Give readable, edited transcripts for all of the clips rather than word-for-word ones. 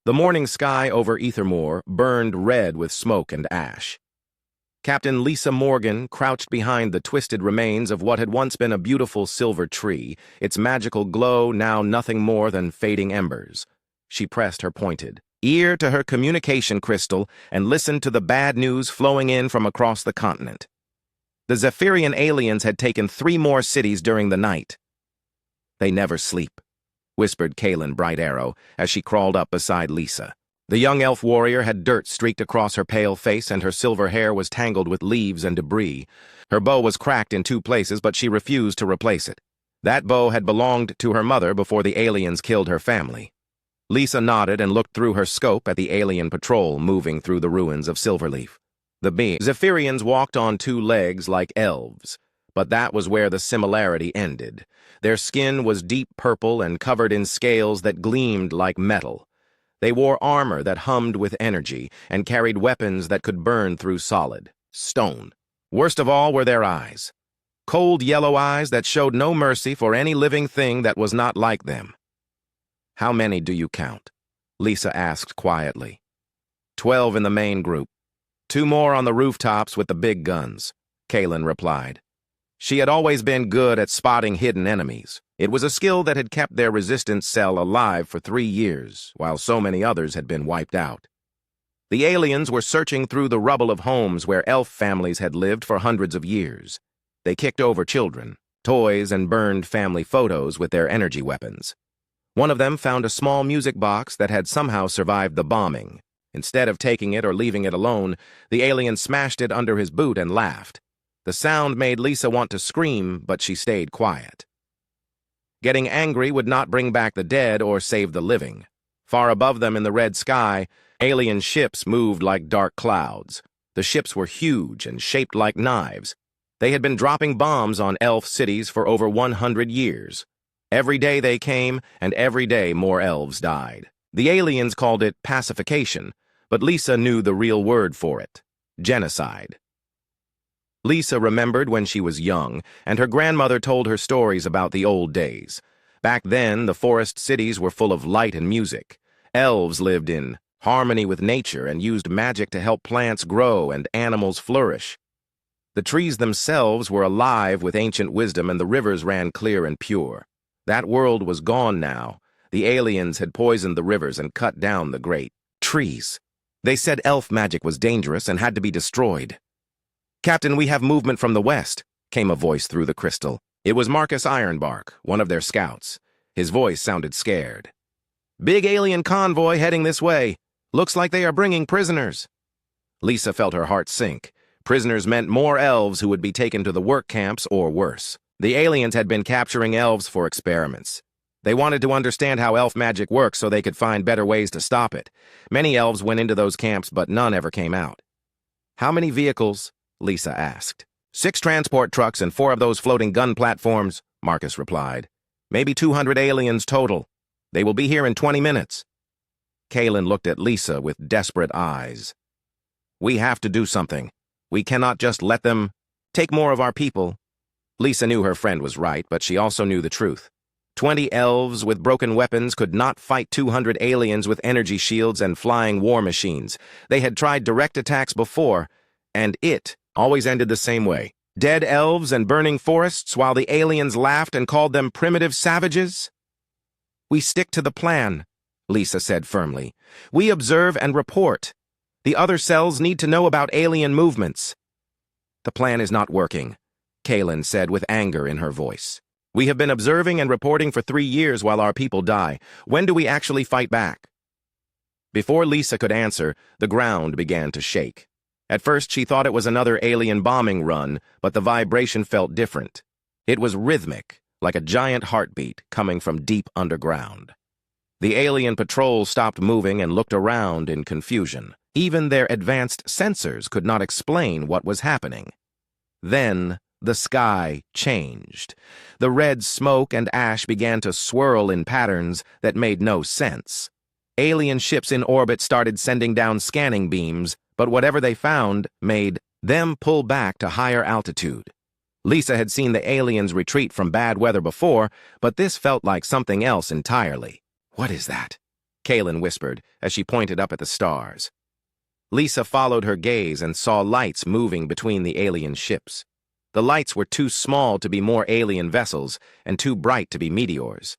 The morning sky over Ethermore burned red with smoke and ash. Captain Lisa Morgan crouched behind the twisted remains of what had once been a beautiful silver tree, its magical glow now nothing more than fading embers. She pressed her pointed ear to her communication crystal and listened to the bad news flowing in from across the continent. The Zephyrian aliens had taken 3 more cities during the night. "They never sleep," whispered Kaylin Bright Arrow as she crawled up beside Lisa. The young elf warrior had dirt streaked across her pale face, and her silver hair was tangled with leaves and debris. Her bow was cracked in 2 places, but she refused to replace it. That bow had belonged to her mother before the aliens killed her family. Lisa nodded and looked through her scope at the alien patrol moving through the ruins of Silverleaf. The Zephyrians walked on 2 legs like elves, but that was where the similarity ended. Their skin was deep purple and covered in scales that gleamed like metal. They wore armor that hummed with energy and carried weapons that could burn through solid stone. Worst of all were their eyes. Cold yellow eyes that showed no mercy for any living thing that was not like them. "How many do you count?" Lisa asked quietly. 12 in the main group. 2 more on the rooftops with the big guns," Kaylin replied. She had always been good at spotting hidden enemies. It was a skill that had kept their resistance cell alive for 3 years, while so many others had been wiped out. The aliens were searching through the rubble of homes where elf families had lived for hundreds of years. They kicked over children, toys, and burned family photos with their energy weapons. One of them found a small music box that had somehow survived the bombing. Instead of taking it or leaving it alone, the alien smashed it under his boot and laughed. The sound made Lisa want to scream, but she stayed quiet. Getting angry would not bring back the dead or save the living. Far above them in the red sky, alien ships moved like dark clouds. The ships were huge and shaped like knives. They had been dropping bombs on elf cities for over 100 years. Every day they came, and every day more elves died. The aliens called it pacification, but Lisa knew the real word for it: genocide. Lisa remembered when she was young, and her grandmother told her stories about the old days. Back then, the forest cities were full of light and music. Elves lived in harmony with nature and used magic to help plants grow and animals flourish. The trees themselves were alive with ancient wisdom, and the rivers ran clear and pure. That world was gone now. The aliens had poisoned the rivers and cut down the great trees. They said elf magic was dangerous and had to be destroyed. "Captain, we have movement from the west," came a voice through the crystal. It was Marcus Ironbark, one of their scouts. His voice sounded scared. "Big alien convoy heading this way. Looks like they are bringing prisoners." Lisa felt her heart sink. Prisoners meant more elves who would be taken to the work camps or worse. The aliens had been capturing elves for experiments. They wanted to understand how elf magic works so they could find better ways to stop it. Many elves went into those camps, but none ever came out. "How many vehicles?" Lisa asked. 6 transport trucks and 4 of those floating gun platforms," Marcus replied. "Maybe 200 aliens total. They will be here in 20 minutes. Kaylin looked at Lisa with desperate eyes. "We have to do something. We cannot just let them take more of our people." Lisa knew her friend was right, but she also knew the truth. 20 elves with broken weapons could not fight 200 aliens with energy shields and flying war machines. They had tried direct attacks before, and it always ended the same way. Dead elves and burning forests while the aliens laughed and called them primitive savages. "We stick to the plan," Lisa said firmly. "We observe and report. The other cells need to know about alien movements." "The plan is not working," Kaylin said with anger in her voice. "We have been observing and reporting for 3 years while our people die. When do we actually fight back?" Before Lisa could answer, the ground began to shake. At first, she thought it was another alien bombing run, but the vibration felt different. It was rhythmic, like a giant heartbeat coming from deep underground. The alien patrol stopped moving and looked around in confusion. Even their advanced sensors could not explain what was happening. Then, the sky changed. The red smoke and ash began to swirl in patterns that made no sense. Alien ships in orbit started sending down scanning beams, but whatever they found made them pull back to higher altitude. Lisa had seen the aliens retreat from bad weather before, but this felt like something else entirely. "What is that?" Kaylin whispered as she pointed up at the stars. Lisa followed her gaze and saw lights moving between the alien ships. The lights were too small to be more alien vessels and too bright to be meteors.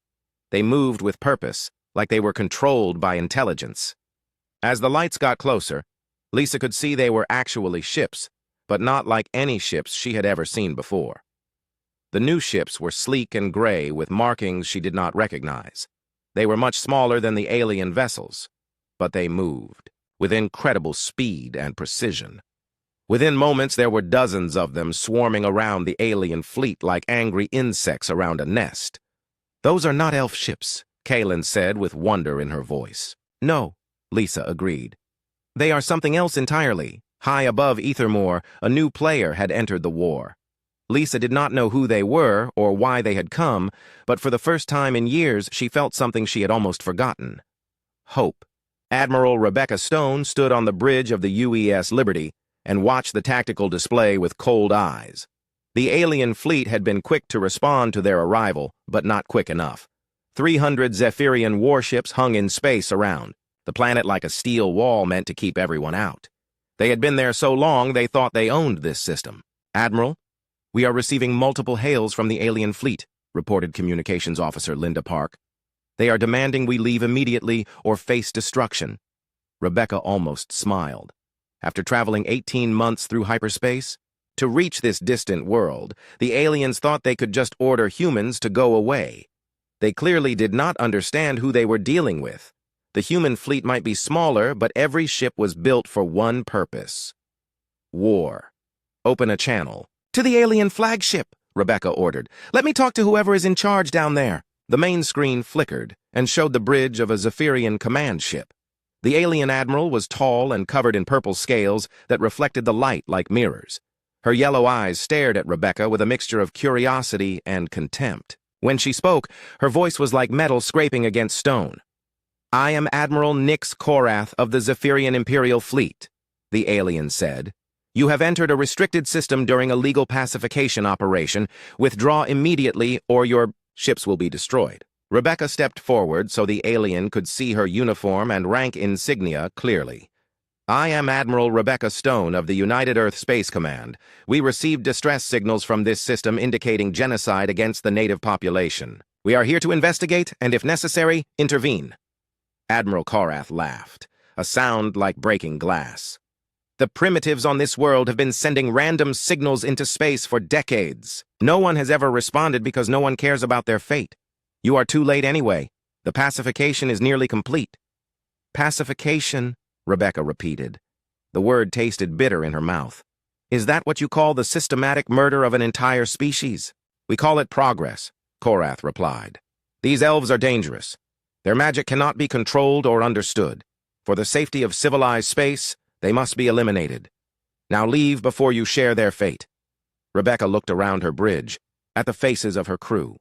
They moved with purpose, like they were controlled by intelligence. As the lights got closer, Lisa could see they were actually ships, but not like any ships she had ever seen before. The new ships were sleek and gray with markings she did not recognize. They were much smaller than the alien vessels, but they moved with incredible speed and precision. Within moments, there were dozens of them swarming around the alien fleet like angry insects around a nest. "Those are not elf ships," Kaylin said with wonder in her voice. "No," Lisa agreed. "They are something else entirely." High above Ethermore, a new player had entered the war. Lisa did not know who they were or why they had come, but for the first time in years, she felt something she had almost forgotten. Hope. Admiral Rebecca Stone stood on the bridge of the UES Liberty and watched the tactical display with cold eyes. The alien fleet had been quick to respond to their arrival, but not quick enough. 300 Zephyrian warships hung in space around, the planet like a steel wall meant to keep everyone out. They had been there so long they thought they owned this system. "Admiral, we are receiving multiple hails from the alien fleet," reported Communications Officer Linda Park. "They are demanding we leave immediately or face destruction." Rebecca almost smiled. After traveling 18 months through hyperspace, to reach this distant world, the aliens thought they could just order humans to go away. They clearly did not understand who they were dealing with. The human fleet might be smaller, but every ship was built for one purpose: war. "Open a channel." "To the alien flagship," Rebecca ordered. "Let me talk to whoever is in charge down there." The main screen flickered and showed the bridge of a Zephyrian command ship. The alien admiral was tall and covered in purple scales that reflected the light like mirrors. Her yellow eyes stared at Rebecca with a mixture of curiosity and contempt. When she spoke, her voice was like metal scraping against stone. "I am Admiral Nix Korath of the Zephyrian Imperial Fleet," the alien said. "You have entered a restricted system during a legal pacification operation. Withdraw immediately or your ships will be destroyed." Rebecca stepped forward so the alien could see her uniform and rank insignia clearly. "I am Admiral Rebecca Stone of the United Earth Space Command. We received distress signals from this system indicating genocide against the native population. We are here to investigate and, if necessary, intervene." Admiral Korath laughed, a sound like breaking glass. "The primitives on this world have been sending random signals into space for decades. No one has ever responded because no one cares about their fate. You are too late anyway. The pacification is nearly complete." "Pacification," Rebecca repeated. The word tasted bitter in her mouth. "Is that what you call the systematic murder of an entire species?" "We call it progress," Korath replied. "These elves are dangerous. Their magic cannot be controlled or understood. For the safety of civilized space, they must be eliminated. Now leave before you share their fate." Rebecca looked around her bridge, at the faces of her crew.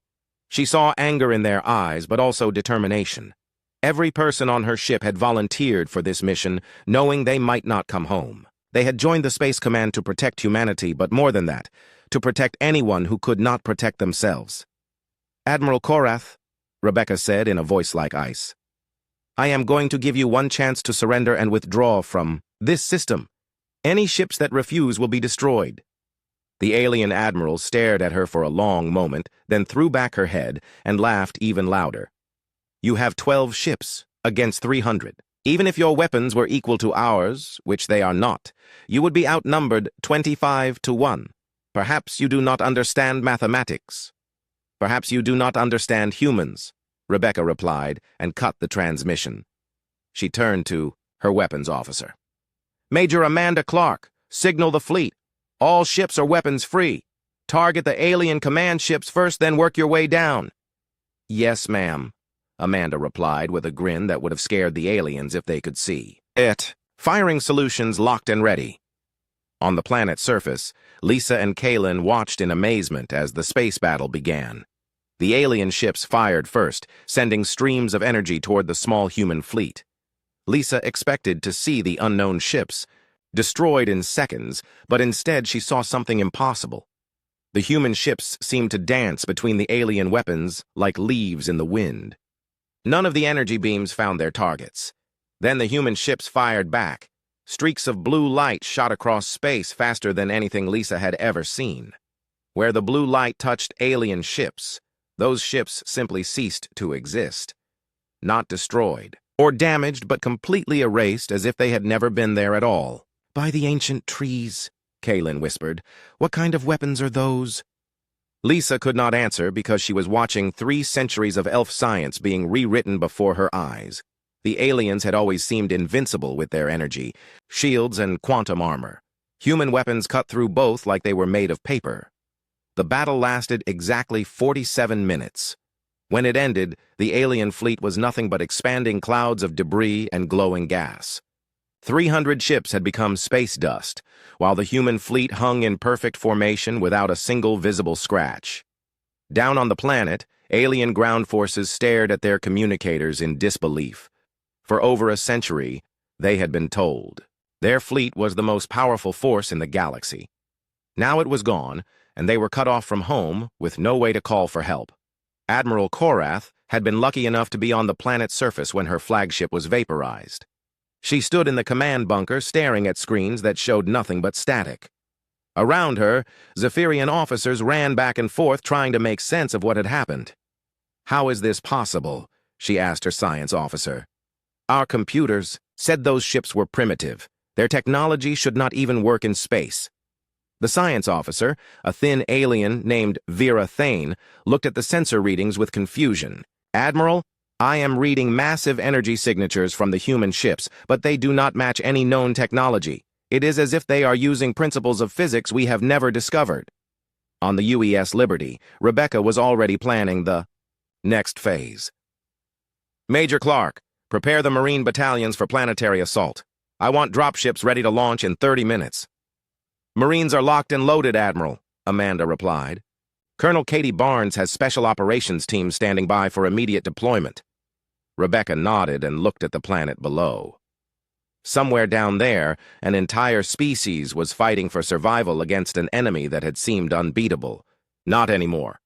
She saw anger in their eyes, but also determination. Every person on her ship had volunteered for this mission, knowing they might not come home. They had joined the Space Command to protect humanity, but more than that, to protect anyone who could not protect themselves. "Admiral Korath," Rebecca said in a voice like ice, "I am going to give you one chance to surrender and withdraw from this system. Any ships that refuse will be destroyed." The alien admiral stared at her for a long moment, then threw back her head and laughed even louder. "You have 12 ships against 300. Even if your weapons were equal to ours, which they are not, you would be outnumbered 25-1. Perhaps you do not understand mathematics. Perhaps you do not understand humans," Rebecca replied and cut the transmission. She turned to her weapons officer. "Major Amanda Clark, signal the fleet. All ships are weapons free. Target the alien command ships first, then work your way down." "Yes, ma'am," Amanda replied with a grin that would have scared the aliens if they could see it. Firing solutions locked and ready. On the planet's surface, Lisa and Kaylin watched in amazement as the space battle began. The alien ships fired first, sending streams of energy toward the small human fleet. Lisa expected to see the unknown ships destroyed in seconds, but instead she saw something impossible. The human ships seemed to dance between the alien weapons like leaves in the wind. None of the energy beams found their targets. Then the human ships fired back. Streaks of blue light shot across space faster than anything Lisa had ever seen. Where the blue light touched alien ships, those ships simply ceased to exist. Not destroyed, or damaged, but completely erased as if they had never been there at all. "By the ancient trees," Kaylin whispered. "What kind of weapons are those?" Lisa could not answer because she was watching 3 centuries of elf science being rewritten before her eyes. The aliens had always seemed invincible with their energy, shields and quantum armor. Human weapons cut through both like they were made of paper. The battle lasted exactly 47 minutes. When it ended, the alien fleet was nothing but expanding clouds of debris and glowing gas. 300 ships had become space dust, while the human fleet hung in perfect formation without a single visible scratch. Down on the planet, alien ground forces stared at their communicators in disbelief. For over a century, they had been told. Their fleet was the most powerful force in the galaxy. Now it was gone, and they were cut off from home with no way to call for help. Admiral Korath had been lucky enough to be on the planet's surface when her flagship was vaporized. She stood in the command bunker staring at screens that showed nothing but static. Around her, Zephyrian officers ran back and forth trying to make sense of what had happened. "How is this possible?" she asked her science officer. "Our computers said those ships were primitive. Their technology should not even work in space." The science officer, a thin alien named Vera Thane, looked at the sensor readings with confusion. "Admiral, I am reading massive energy signatures from the human ships, but they do not match any known technology. It is as if they are using principles of physics we have never discovered." On the UES Liberty, Rebecca was already planning the next phase. "Major Clark, prepare the Marine battalions for planetary assault. I want dropships ready to launch in 30 minutes. "Marines are locked and loaded, Admiral," Amanda replied. "Colonel Katie Barnes has special operations teams standing by for immediate deployment." Rebecca nodded and looked at the planet below. Somewhere down there, an entire species was fighting for survival against an enemy that had seemed unbeatable. Not anymore.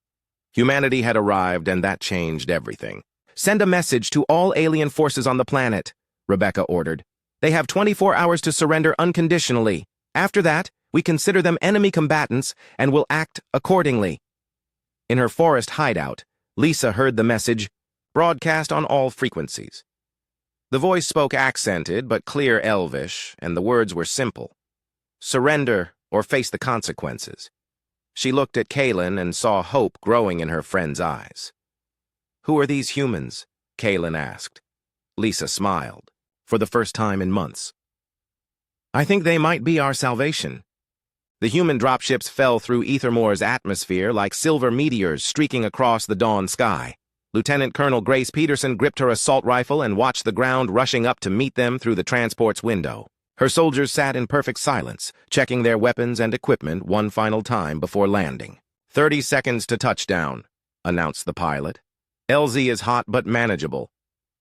Humanity had arrived, and that changed everything. "Send a message to all alien forces on the planet," Rebecca ordered. "They have 24 hours to surrender unconditionally. After that, we consider them enemy combatants and will act accordingly." In her forest hideout, Lisa heard the message, "Broadcast on all frequencies." The voice spoke accented but clear Elvish, and the words were simple. "Surrender or face the consequences." She looked at Kaylin and saw hope growing in her friend's eyes. "Who are these humans?" Kaylin asked. Lisa smiled, for the first time in months. "I think they might be our salvation." The human dropships fell through Ethermore's atmosphere like silver meteors streaking across the dawn sky. Lieutenant Colonel Grace Peterson gripped her assault rifle and watched the ground rushing up to meet them through the transport's window. Her soldiers sat in perfect silence, checking their weapons and equipment one final time before landing. 30 seconds to touchdown," announced the pilot. "LZ is hot but manageable."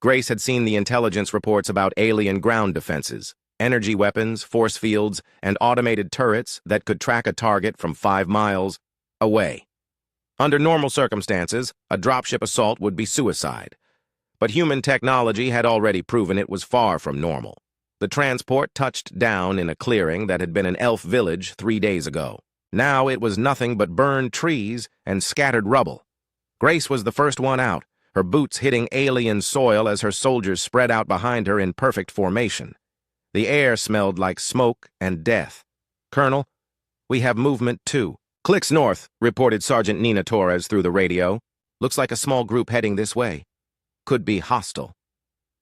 Grace had seen the intelligence reports about alien ground defenses, energy weapons, force fields, and automated turrets that could track a target from 5 miles away. Under normal circumstances, a dropship assault would be suicide. But human technology had already proven it was far from normal. The transport touched down in a clearing that had been an elf village 3 days ago. Now it was nothing but burned trees and scattered rubble. Grace was the first one out, her boots hitting alien soil as her soldiers spread out behind her in perfect formation. The air smelled like smoke and death. "Colonel, we have movement too." "Clicks north," reported Sergeant Nina Torres through the radio. "Looks like a small group heading this way. Could be hostile."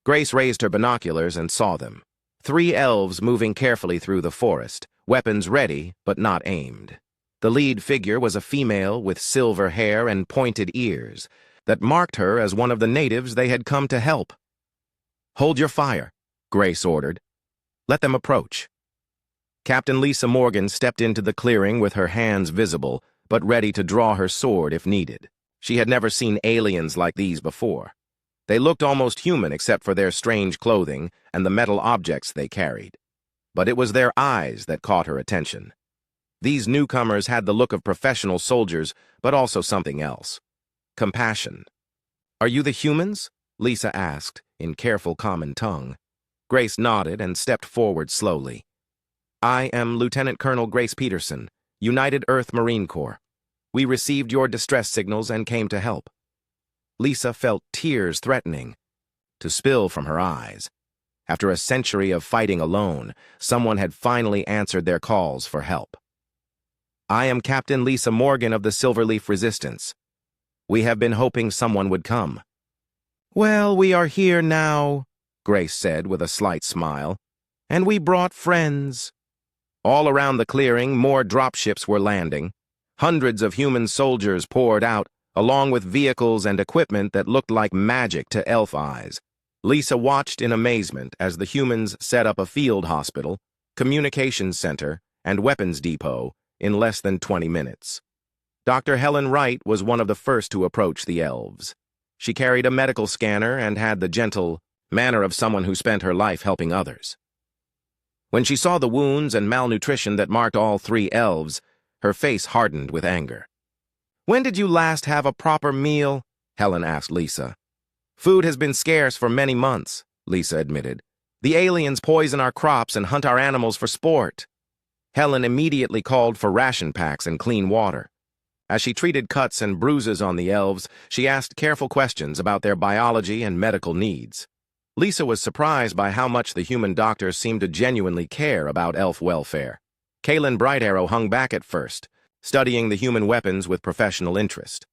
Grace raised her binoculars and saw them. 3 elves moving carefully through the forest, weapons ready but not aimed. The lead figure was a female with silver hair and pointed ears that marked her as one of the natives they had come to help. "Hold your fire," Grace ordered. "Let them approach." Captain Lisa Morgan stepped into the clearing with her hands visible, but ready to draw her sword if needed. She had never seen aliens like these before. They looked almost human except for their strange clothing and the metal objects they carried. But it was their eyes that caught her attention. These newcomers had the look of professional soldiers, but also something else. Compassion. "Are you the humans?" Lisa asked, in careful common tongue. Grace nodded and stepped forward slowly. I am Lieutenant Colonel Grace Peterson, United Earth Marine Corps. We received your distress signals and came to help. Lisa felt tears threatening to spill from her eyes. After a century of fighting alone, someone had finally answered their calls for help. I am Captain Lisa Morgan of the Silverleaf Resistance. We have been hoping someone would come. Well, we are here now, Grace said with a slight smile, and we brought friends. All around the clearing, more dropships were landing. Hundreds of human soldiers poured out, along with vehicles and equipment that looked like magic to elf eyes. Lisa watched in amazement as the humans set up a field hospital, communications center, and weapons depot in less than 20 minutes. Dr. Helen Wright was one of the first to approach the elves. She carried a medical scanner and had the gentle manner of someone who spent her life helping others. When she saw the wounds and malnutrition that marked all three elves, her face hardened with anger. When did you last have a proper meal? Helen asked Lisa. Food has been scarce for many months, Lisa admitted. The aliens poison our crops and hunt our animals for sport. Helen immediately called for ration packs and clean water. As she treated cuts and bruises on the elves, she asked careful questions about their biology and medical needs. Lisa was surprised by how much the human doctors seemed to genuinely care about elf welfare. Kaylin Brightarrow hung back at first, studying the human weapons with professional interest.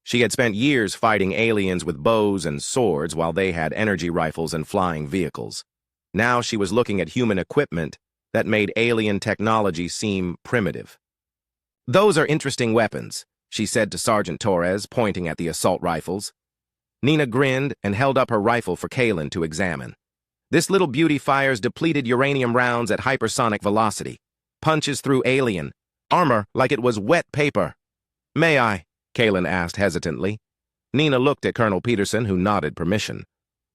She had spent years fighting aliens with bows and swords while they had energy rifles and flying vehicles. Now she was looking at human equipment that made alien technology seem primitive. Those are interesting weapons, she said to Sergeant Torres, pointing at the assault rifles. Nina grinned and held up her rifle for Kaylin to examine. This little beauty fires depleted uranium rounds at hypersonic velocity, punches through alien armor like it was wet paper. May I? Kaylin asked hesitantly. Nina looked at Colonel Peterson, who nodded permission.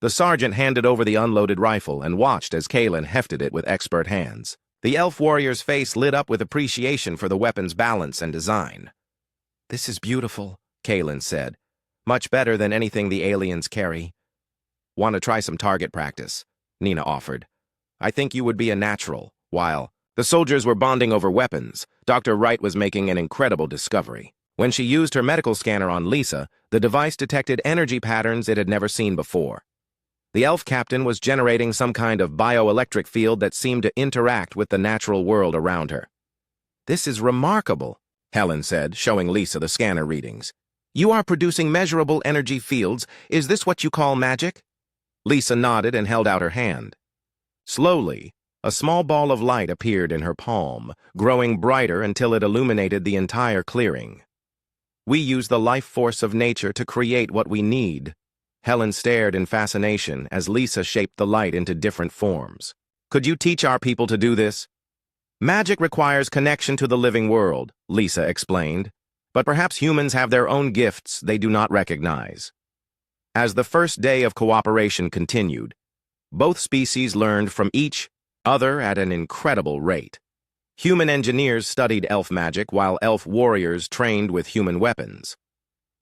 The sergeant handed over the unloaded rifle and watched as Kaylin hefted it with expert hands. The elf warrior's face lit up with appreciation for the weapon's balance and design. This is beautiful, Kaylin said. Much better than anything the aliens carry. Want to try some target practice? Nina offered. I think you would be a natural. While the soldiers were bonding over weapons, Dr. Wright was making an incredible discovery. When she used her medical scanner on Lisa, the device detected energy patterns it had never seen before. The elf captain was generating some kind of bioelectric field that seemed to interact with the natural world around her. This is remarkable, Helen said, showing Lisa the scanner readings. You are producing measurable energy fields. Is this what you call magic? Lisa nodded and held out her hand. Slowly, a small ball of light appeared in her palm, growing brighter until it illuminated the entire clearing. We use the life force of nature to create what we need. Helen stared in fascination as Lisa shaped the light into different forms. Could you teach our people to do this? Magic requires connection to the living world, Lisa explained. But perhaps humans have their own gifts they do not recognize. As the first day of cooperation continued, both species learned from each other at an incredible rate. Human engineers studied elf magic while elf warriors trained with human weapons.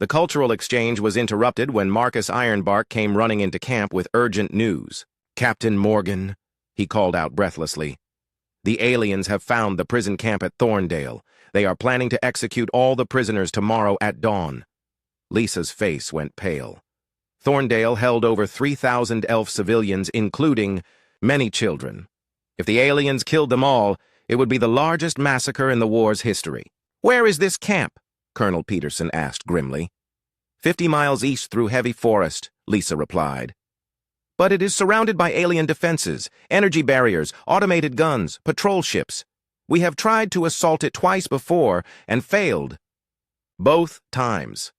The cultural exchange was interrupted when Marcus Ironbark came running into camp with urgent news. Captain Morgan, he called out breathlessly. The aliens have found the prison camp at Thorndale. They are planning to execute all the prisoners tomorrow at dawn. Lisa's face went pale. Thorndale held over 3,000 elf civilians, including many children. If the aliens killed them all, it would be the largest massacre in the war's history. Where is this camp? Colonel Peterson asked grimly. 50 miles east through heavy forest, Lisa replied. But it is surrounded by alien defenses, energy barriers, automated guns, patrol ships. We have tried to assault it twice before and failed. Both times.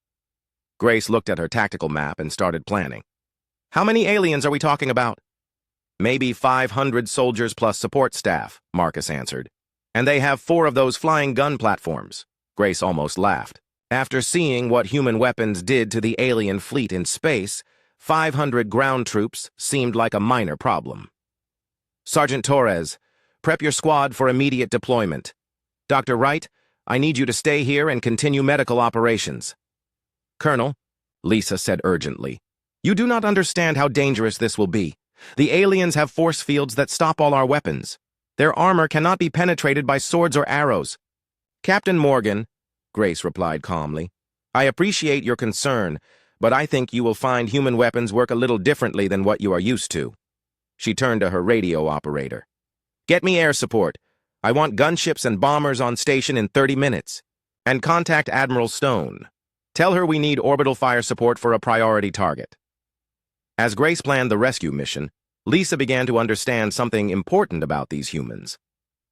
Grace looked at her tactical map and started planning. How many aliens are we talking about? Maybe 500 soldiers plus support staff, Marcus answered. And they have 4 of those flying gun platforms. Grace almost laughed. After seeing what human weapons did to the alien fleet in space, 500 ground troops seemed like a minor problem. Sergeant Torres, prep your squad for immediate deployment. Dr. Wright, I need you to stay here and continue medical operations. Colonel, Lisa said urgently, You do not understand how dangerous this will be. The aliens have force fields that stop all our weapons. Their armor cannot be penetrated by swords or arrows. Captain Morgan, Grace replied calmly, I appreciate your concern, but I think you will find human weapons work a little differently than what you are used to. She turned to her radio operator. Get me air support. I want gunships and bombers on station in 30 minutes. And contact Admiral Stone. Tell her we need orbital fire support for a priority target. As Grace planned the rescue mission, Lisa began to understand something important about these humans.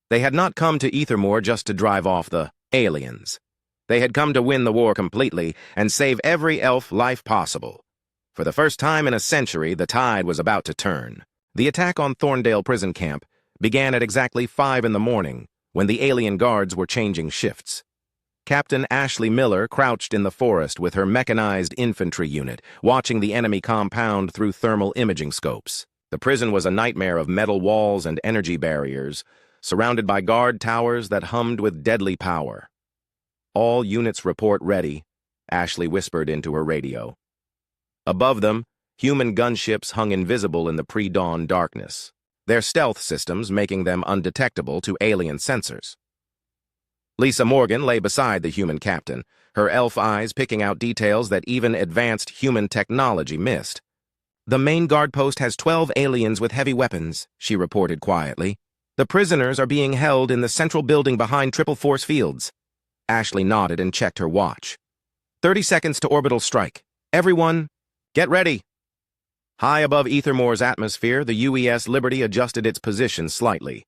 They had not come to Ethermore just to drive off the aliens. They had come to win the war completely and save every elf life possible. For the first time in a century, the tide was about to turn. The attack on Thorndale prison camp began at exactly 5 in the morning, when the alien guards were changing shifts. Captain Ashley Miller crouched in the forest with her mechanized infantry unit, watching the enemy compound through thermal imaging scopes. The prison was a nightmare of metal walls and energy barriers, surrounded by guard towers that hummed with deadly power. All units report ready, Ashley whispered into her radio. Above them, human gunships hung invisible in the pre-dawn darkness, their stealth systems making them undetectable to alien sensors. Lisa Morgan lay beside the human captain, her elf eyes picking out details that even advanced human technology missed. The main guard post has 12 aliens with heavy weapons, she reported quietly. The prisoners are being held in the central building behind triple force fields. Ashley nodded and checked her watch. 30 seconds to orbital strike. Everyone, get ready. High above Ethermore's atmosphere, the UES Liberty adjusted its position slightly.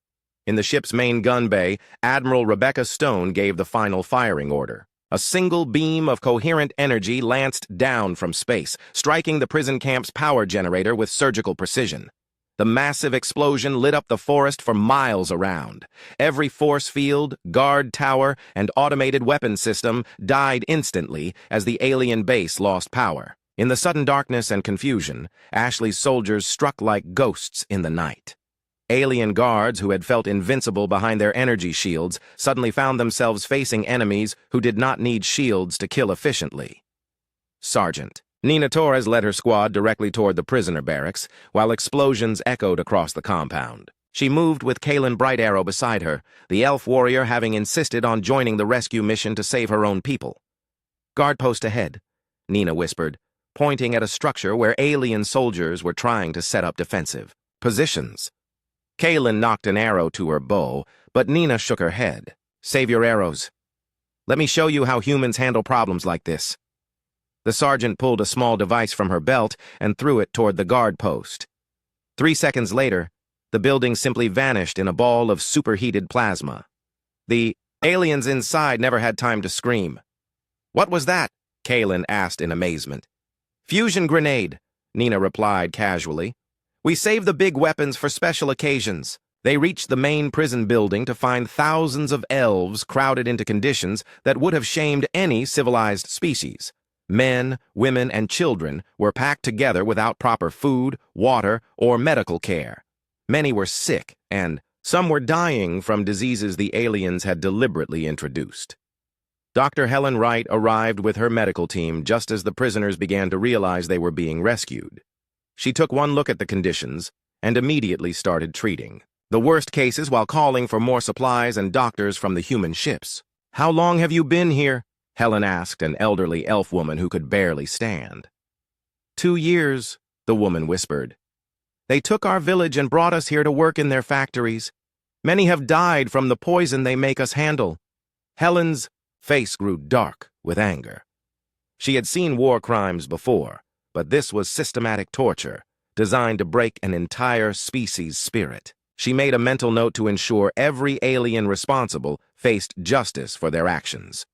In the ship's main gun bay, Admiral Rebecca Stone gave the final firing order. A single beam of coherent energy lanced down from space, striking the prison camp's power generator with surgical precision. The massive explosion lit up the forest for miles around. Every force field, guard tower, and automated weapon system died instantly as the alien base lost power. In the sudden darkness and confusion, Ashley's soldiers struck like ghosts in the night. Alien guards who had felt invincible behind their energy shields suddenly found themselves facing enemies who did not need shields to kill efficiently. Sergeant Nina Torres led her squad directly toward the prisoner barracks, while explosions echoed across the compound. She moved with Kaylin Bright Arrow beside her, the elf warrior having insisted on joining the rescue mission to save her own people. Guard post ahead, Nina whispered, pointing at a structure where alien soldiers were trying to set up defensive positions. Kaylin knocked an arrow to her bow, but Nina shook her head. Save your arrows. Let me show you how humans handle problems like this. The sergeant pulled a small device from her belt and threw it toward the guard post. 3 seconds later, the building simply vanished in a ball of superheated plasma. The aliens inside never had time to scream. What was that? Kaylin asked in amazement. Fusion grenade, Nina replied casually. We save the big weapons for special occasions. They reached the main prison building to find thousands of elves crowded into conditions that would have shamed any civilized species. Men, women, and children were packed together without proper food, water, or medical care. Many were sick, and some were dying from diseases the aliens had deliberately introduced. Dr. Helen Wright arrived with her medical team just as the prisoners began to realize they were being rescued. She took one look at the conditions and immediately started treating the worst cases while calling for more supplies and doctors from the human ships. How long have you been here? Helen asked an elderly elf woman who could barely stand. 2 years, the woman whispered. They took our village and brought us here to work in their factories. Many have died from the poison they make us handle. Helen's face grew dark with anger. She had seen war crimes before, but this was systematic torture, designed to break an entire species' spirit. She made a mental note to ensure every alien responsible faced justice for their actions.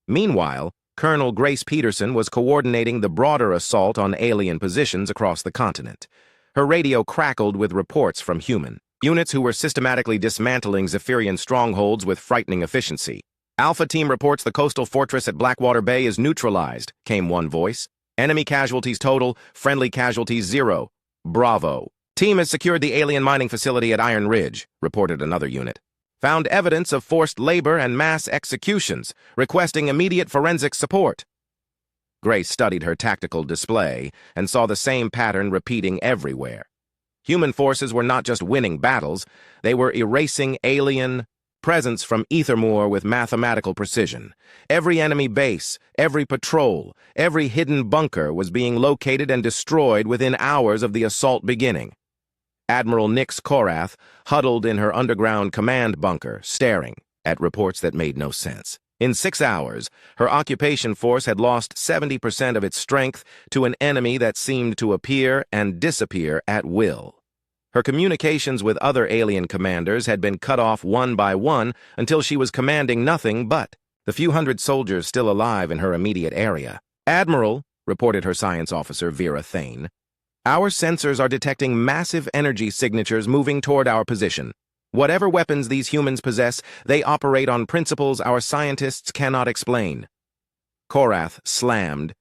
Meanwhile, Colonel Grace Peterson was coordinating the broader assault on alien positions across the continent. Her radio crackled with reports from human units who were systematically dismantling Zephyrian strongholds with frightening efficiency. Alpha Team reports the coastal fortress at Blackwater Bay is neutralized, came one voice. Enemy casualties total, friendly casualties 0. Bravo. Team has secured the alien mining facility at Iron Ridge, reported another unit. Found evidence of forced labor and mass executions, requesting immediate forensic support. Grace studied her tactical display and saw the same pattern repeating everywhere. Human forces were not just winning battles, they were erasing alien presence from Ethermoor with mathematical precision. Every enemy base, every patrol, every hidden bunker was being located and destroyed within hours of the assault beginning. Admiral Nix Korath huddled in her underground command bunker, staring at reports that made no sense. In 6 hours, her occupation force had lost 70% of its strength to an enemy that seemed to appear and disappear at will. Her communications with other alien commanders had been cut off one by one until she was commanding nothing but the few hundred soldiers still alive in her immediate area. "Admiral," reported her science officer Vera Thane, "our sensors are detecting massive energy signatures moving toward our position. Whatever weapons these humans possess, they operate on principles our scientists cannot explain." Korath slammed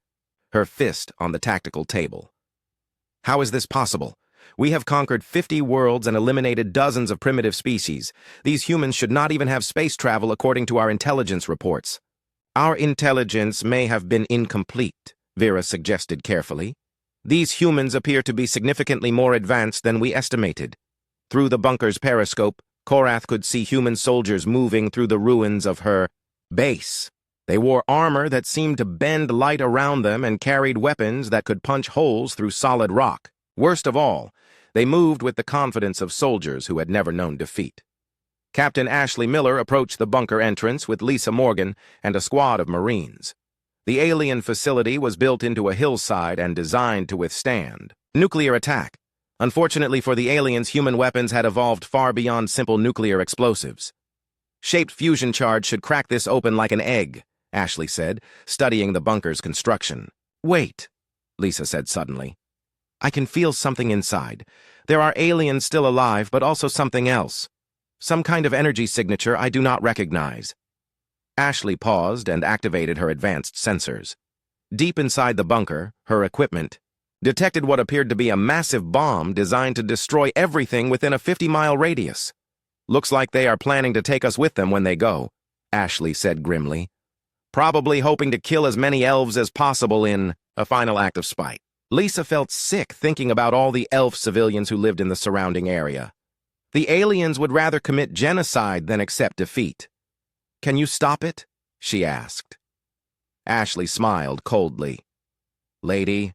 her fist on the tactical table. "How is this possible? We have conquered 50 worlds and eliminated dozens of primitive species. These humans should not even have space travel according to our intelligence reports." "Our intelligence may have been incomplete," Vera suggested carefully. "These humans appear to be significantly more advanced than we estimated." Through the bunker's periscope, Korath could see human soldiers moving through the ruins of her base. They wore armor that seemed to bend light around them and carried weapons that could punch holes through solid rock. Worst of all, they moved with the confidence of soldiers who had never known defeat. Captain Ashley Miller approached the bunker entrance with Lisa Morgan and a squad of Marines. The alien facility was built into a hillside and designed to withstand nuclear attack. Unfortunately for the aliens, human weapons had evolved far beyond simple nuclear explosives. "Shaped fusion charge should crack this open like an egg," Ashley said, studying the bunker's construction. "Wait," Lisa said suddenly. "I can feel something inside. There are aliens still alive, but also something else. Some kind of energy signature I do not recognize." Ashley paused and activated her advanced sensors. Deep inside the bunker, her equipment detected what appeared to be a massive bomb designed to destroy everything within a 50-mile radius. "Looks like they are planning to take us with them when they go," Ashley said grimly. "Probably hoping to kill as many elves as possible in a final act of spite." Lisa felt sick thinking about all the elf civilians who lived in the surrounding area. The aliens would rather commit genocide than accept defeat. "Can you stop it?" she asked. Ashley smiled coldly. "Lady,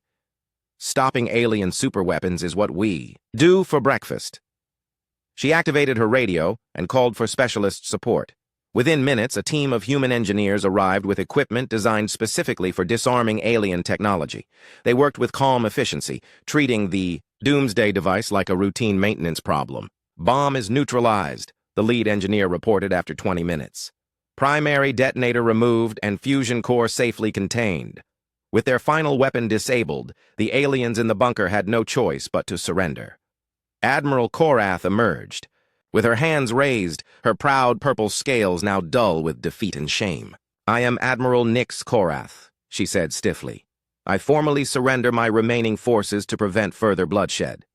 stopping alien superweapons is what we do for breakfast." She activated her radio and called for specialist support. Within minutes, a team of human engineers arrived with equipment designed specifically for disarming alien technology. They worked with calm efficiency, treating the doomsday device like a routine maintenance problem. "Bomb is neutralized," the lead engineer reported after 20 minutes. "Primary detonator removed and fusion core safely contained." With their final weapon disabled, the aliens in the bunker had no choice but to surrender. Admiral Korath emerged. With her hands raised, her proud purple scales now dull with defeat and shame. "I am Admiral Nix Korath," she said stiffly. "I formally surrender my remaining forces to prevent further bloodshed."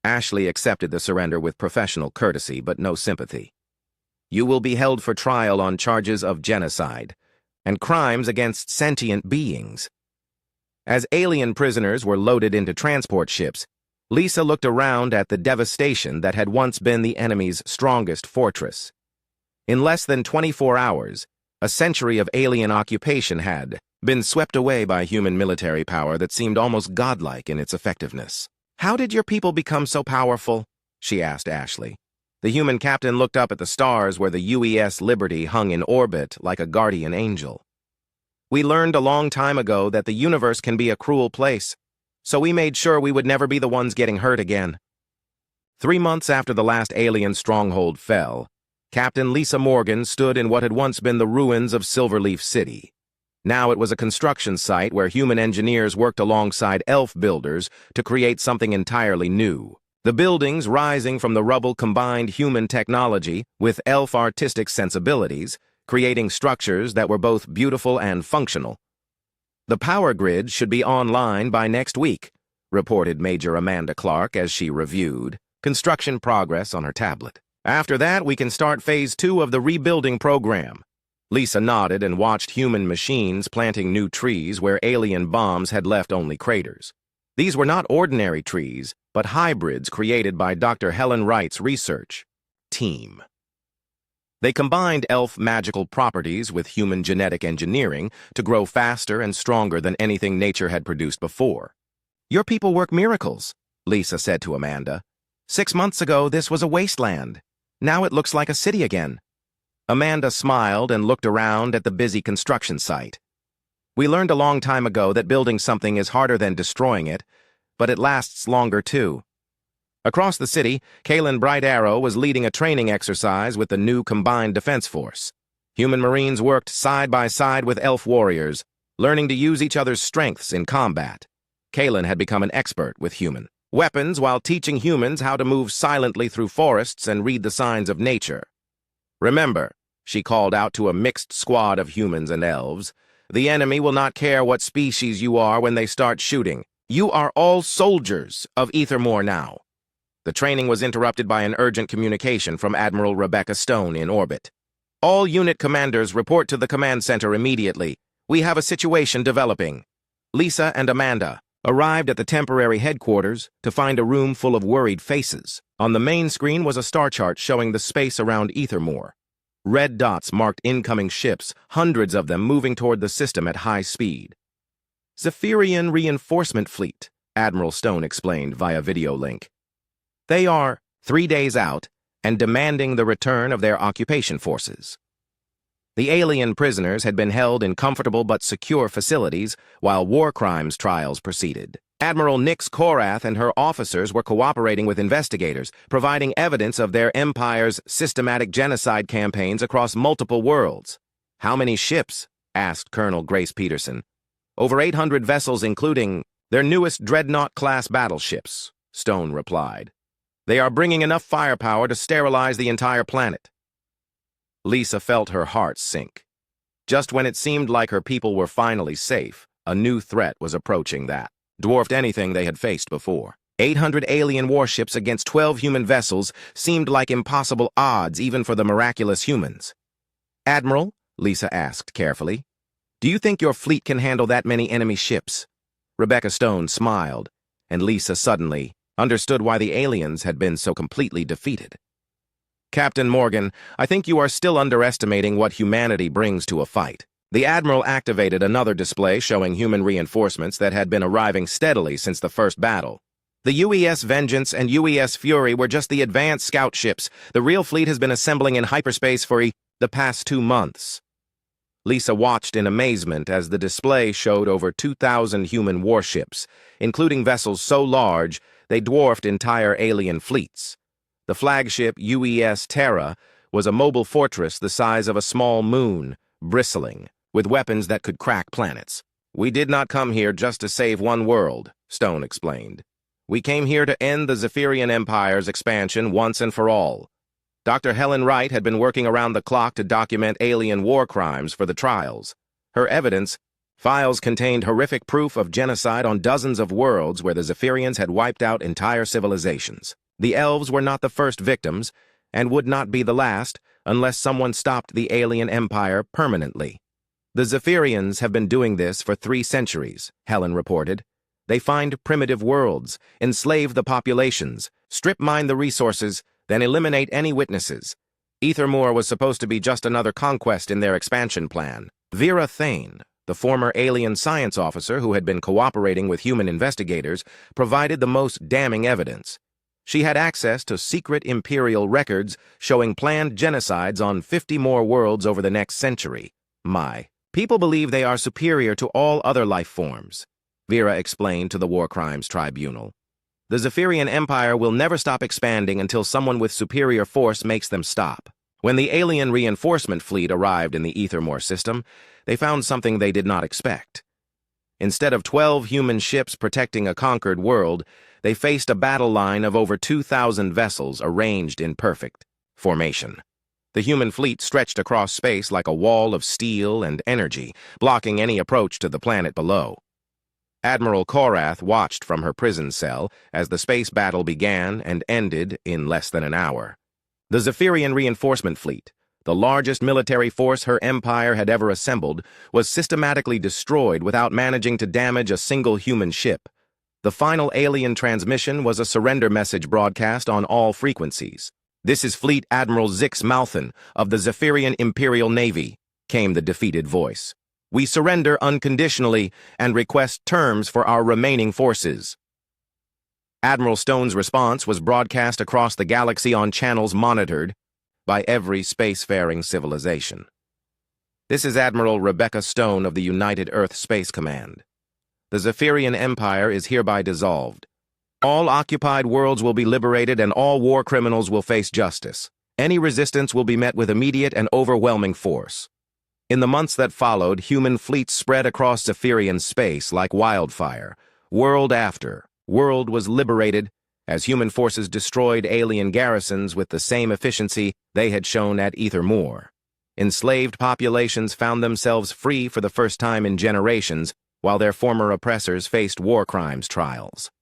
Ashley accepted the surrender with professional courtesy but no sympathy. "You will be held for trial on charges of genocide and crimes against sentient beings." As alien prisoners were loaded into transport ships, Lisa looked around at the devastation that had once been the enemy's strongest fortress. In less than 24 hours, a century of alien occupation had been swept away by human military power that seemed almost godlike in its effectiveness. "How did your people become so powerful?" she asked Ashley. The human captain looked up at the stars where the UES Liberty hung in orbit like a guardian angel. "We learned a long time ago that the universe can be a cruel place, so we made sure we would never be the ones getting hurt again." 3 months after the last alien stronghold fell, Captain Lisa Morgan stood in what had once been the ruins of Silverleaf City. Now it was a construction site where human engineers worked alongside elf builders to create something entirely new. The buildings rising from the rubble combined human technology with elf artistic sensibilities, creating structures that were both beautiful and functional. "The power grid should be online by next week," reported Major Amanda Clark as she reviewed construction progress on her tablet. "After that, we can start phase 2 of the rebuilding program." Lisa nodded and watched human machines planting new trees where alien bombs had left only craters. These were not ordinary trees, but hybrids created by Dr. Helen Wright's research team. They combined elf magical properties with human genetic engineering to grow faster and stronger than anything nature had produced before. "Your people work miracles," Lisa said to Amanda. "6 months ago, this was a wasteland. Now it looks like a city again." Amanda smiled and looked around at the busy construction site. "We learned a long time ago that building something is harder than destroying it, but it lasts longer too." Across the city, Kalen Bright Arrow was leading a training exercise with the new Combined Defense Force. Human Marines worked side by side with elf warriors, learning to use each other's strengths in combat. Kalen had become an expert with human weapons while teaching humans how to move silently through forests and read the signs of nature. "Remember," she called out to a mixed squad of humans and elves, "the enemy will not care what species you are when they start shooting. You are all soldiers of Ethermore now." The training was interrupted by an urgent communication from Admiral Rebecca Stone in orbit. "All unit commanders report to the command center immediately. We have a situation developing." Lisa and Amanda arrived at the temporary headquarters to find a room full of worried faces. On the main screen was a star chart showing the space around Ethermore. Red dots marked incoming ships, hundreds of them moving toward the system at high speed. "Zephyrian Reinforcement Fleet," Admiral Stone explained via video link. "They are 3 days out and demanding the return of their occupation forces." The alien prisoners had been held in comfortable but secure facilities while war crimes trials proceeded. Admiral Nix Korath and her officers were cooperating with investigators, providing evidence of their empire's systematic genocide campaigns across multiple worlds. "How many ships?" asked Colonel Grace Peterson. "Over 800 vessels, including their newest Dreadnought-class battleships," Stone replied. "They are bringing enough firepower to sterilize the entire planet." Lisa felt her heart sink. Just when it seemed like her people were finally safe, a new threat was approaching that dwarfed anything they had faced before. 800 alien warships against 12 human vessels seemed like impossible odds even for the miraculous humans. "Admiral," Lisa asked carefully, "do you think your fleet can handle that many enemy ships?" Rebecca Stone smiled, and Lisa suddenly understood why the aliens had been so completely defeated. "Captain Morgan, I think you are still underestimating what humanity brings to a fight." The Admiral activated another display showing human reinforcements that had been arriving steadily since the first battle. "The UES Vengeance and UES Fury were just the advanced scout ships. The real fleet has been assembling in hyperspace for the past 2 months." Lisa watched in amazement as the display showed over 2,000 human warships, including vessels so large they dwarfed entire alien fleets. The flagship UES Terra was a mobile fortress the size of a small moon, bristling with weapons that could crack planets. "We did not come here just to save one world," Stone explained. "We came here to end the Zephyrian Empire's expansion once and for all." Dr. Helen Wright had been working around the clock to document alien war crimes for the trials. Her evidence files contained horrific proof of genocide on dozens of worlds where the Zephyrians had wiped out entire civilizations. The elves were not the first victims, and would not be the last unless someone stopped the alien empire permanently. "The Zephyrians have been doing this for 3 centuries, Helen reported. "They find primitive worlds, enslave the populations, strip-mine the resources, then eliminate any witnesses. Ethermore was supposed to be just another conquest in their expansion plan." Vera Thane, the former alien science officer who had been cooperating with human investigators, provided the most damning evidence. She had access to secret Imperial records showing planned genocides on 50 more worlds over the next century. "My people believe they are superior to all other life forms," Vera explained to the War Crimes Tribunal. "The Zephyrian Empire will never stop expanding until someone with superior force makes them stop." When the alien reinforcement fleet arrived in the Ethermore system, they found something they did not expect. Instead of 12 human ships protecting a conquered world, they faced a battle line of over 2,000 vessels arranged in perfect formation. The human fleet stretched across space like a wall of steel and energy, blocking any approach to the planet below. Admiral Korath watched from her prison cell as the space battle began and ended in less than an hour. The Zephyrian Reinforcement Fleet, The largest military force her empire had ever assembled was systematically destroyed without managing to damage a single human ship. The final alien transmission was a surrender message broadcast on all frequencies. "This is Fleet Admiral Zix Malthan of the Zephyrian Imperial Navy," came the defeated voice. "We surrender unconditionally and request terms for our remaining forces." Admiral Stone's response was broadcast across the galaxy on channels monitored by every spacefaring civilization. "This is Admiral Rebecca Stone of the United Earth Space Command. The Zephyrian Empire is hereby dissolved. All occupied worlds will be liberated and all war criminals will face justice. Any resistance will be met with immediate and overwhelming force." In the months that followed, human fleets spread across Zephyrian space like wildfire. World after world was liberated as human forces destroyed alien garrisons with the same efficiency they had shown at Ether Moor. Enslaved populations found themselves free for the first time in generations, while their former oppressors faced war crimes trials.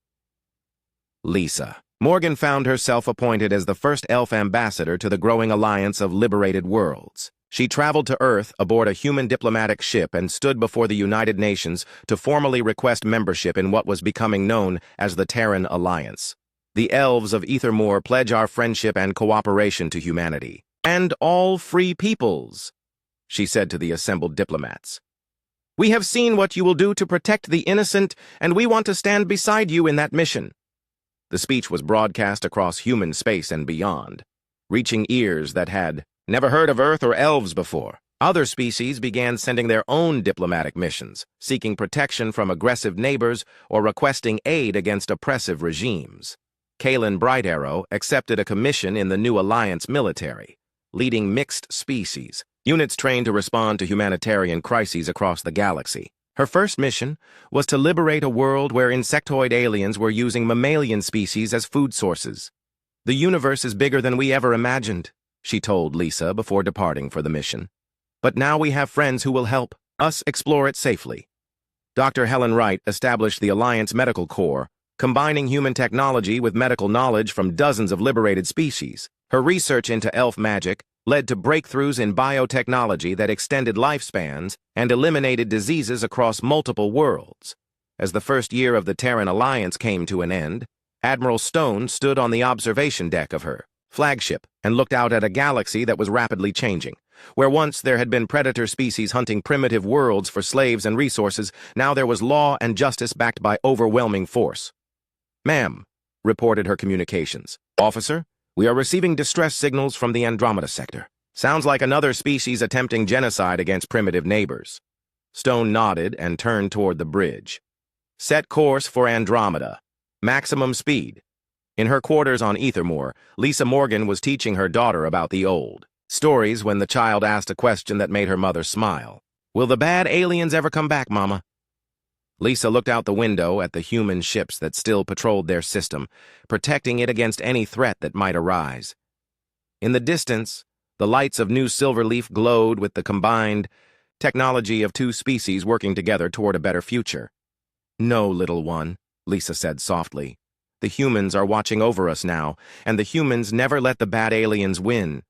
Lisa Morgan found herself appointed as the first elf ambassador to the growing alliance of liberated worlds. She traveled to Earth aboard a human diplomatic ship and stood before the United Nations to formally request membership in what was becoming known as the Terran Alliance. "The elves of Ethermoor pledge our friendship and cooperation to humanity, and all free peoples," she said to the assembled diplomats. "We have seen what you will do to protect the innocent, and we want to stand beside you in that mission." The speech was broadcast across human space and beyond, reaching ears that had never heard of Earth or elves before. Other species began sending their own diplomatic missions, seeking protection from aggressive neighbors or requesting aid against oppressive regimes. Kalen Bright Arrow accepted a commission in the new Alliance military, leading mixed species, units trained to respond to humanitarian crises across the galaxy. Her first mission was to liberate a world where insectoid aliens were using mammalian species as food sources. "The universe is bigger than we ever imagined," she told Lisa before departing for the mission. "But now we have friends who will help us explore it safely." Dr. Helen Wright established the Alliance Medical Corps, combining human technology with medical knowledge from dozens of liberated species. Her research into elf magic led to breakthroughs in biotechnology that extended lifespans and eliminated diseases across multiple worlds. As the first year of the Terran Alliance came to an end, Admiral Stone stood on the observation deck of her flagship and looked out at a galaxy that was rapidly changing. Where once there had been predator species hunting primitive worlds for slaves and resources, now there was law and justice backed by overwhelming force. "Ma'am," reported her communications. "Officer, we are receiving distress signals from the Andromeda sector. Sounds like another species attempting genocide against primitive neighbors." Stone nodded and turned toward the bridge. "Set course for Andromeda. Maximum speed." In her quarters on Ethermoor, Lisa Morgan was teaching her daughter about the old stories when the child asked a question that made her mother smile. "Will the bad aliens ever come back, Mama?" Lisa looked out the window at the human ships that still patrolled their system, protecting it against any threat that might arise. In the distance, the lights of New Silverleaf glowed with the combined technology of two species working together toward a better future. "No, little one," Lisa said softly. "The humans are watching over us now, and the humans never let the bad aliens win.